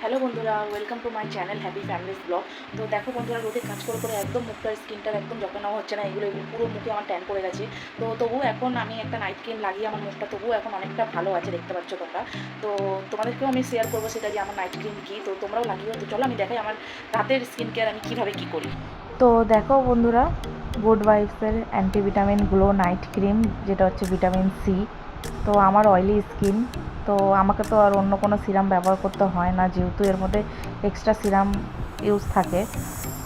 Hello বন্ধুরা, welcome to my channel happy families blog. তো দেখো বন্ধুরা, রোদে কাজ করে করে একদম মুখটার স্কিনটার একদম যত্ন নেওয়া হচ্ছে না। এগুলো পুরো মুখে আমার ট্যান পড়ে গেছে। তো তবুও এখন আমি একটা নাইট ক্রিম লাগিয়ে আমার মুখটা তবুও এখন অনেকটা ভালো আছে, দেখতে পাচ্ছ তোমরা। তো তোমাদেরকেও আমি শেয়ার করবো সেটা যে আমার নাইট ক্রিম কী, তো তোমরাও লাগিও। তো চলো আমি দেখাই আমার রাতের স্কিন কেয়ার আমি কীভাবে কী করি। তো দেখো বন্ধুরা, গুড ভাইবসের অ্যান্টিভিটামিন গ্লো নাইট ক্রিম, যেটা হচ্ছে ভিটামিন সি। তো আমার অয়েলি স্কিন, তো আমাকে তো আর অন্য কোনো সিরাম ব্যবহার করতে হয় না, যেহেতু এর মধ্যে এক্সট্রা সিরাম ইউজ থাকে।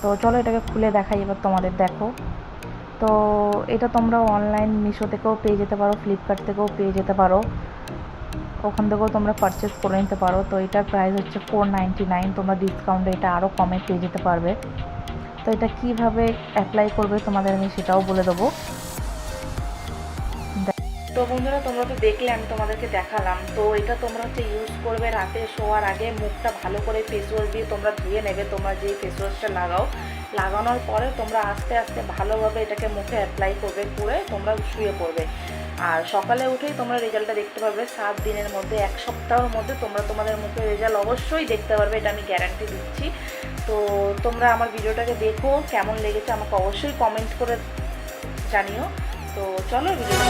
তো চলো এটাকে খুলে দেখাই এবার তোমাদের, দেখো। তো এটা তোমরা অনলাইন মিশো থেকেও পেয়ে যেতে পারো, ফ্লিপকার্ট থেকেও পেয়ে যেতে পারো, ওখান থেকেও তোমরা পারচেস করে নিতে পারো। তো এটার প্রাইস হচ্ছে 499, তোমরা ডিসকাউন্টে এটা আরও কমে পেয়ে যেতে পারবে। তো এটা কিভাবে অ্যাপ্লাই করবে তোমাদের আমি সেটাও বলে দেবো। তো বন্ধুরা, তোমরা তো দেখলে আমি তোমাদেরকে দেখালাম। তো এটা তোমরা হচ্ছে ইউজ করবে রাতে শোয়ার আগে, মুখটা ভালো করে ফেস ওয়াশ দিয়ে তোমরা ধুয়ে নেবে। তোমরা যেই ফেস ওয়াশটা লাগানোর পরে তোমরা আস্তে আস্তে ভালোভাবে এটাকে মুখে অ্যাপ্লাই করবে, করে তোমরা শুয়ে পড়বে। আর সকালে উঠেই তোমরা রেজাল্টটা দেখতে পারবে। 7 দিনের মধ্যে, 1 সপ্তাহের মধ্যে তোমরা তোমাদের মুখের রেজাল্ট অবশ্যই দেখতে পারবে, এটা আমি গ্যারান্টি দিচ্ছি। তো তোমরা আমার ভিডিওটাকে দেখো, কেমন লেগেছে আমাকে অবশ্যই কমেন্ট করে জানিও। তো চলো ভিডিওটা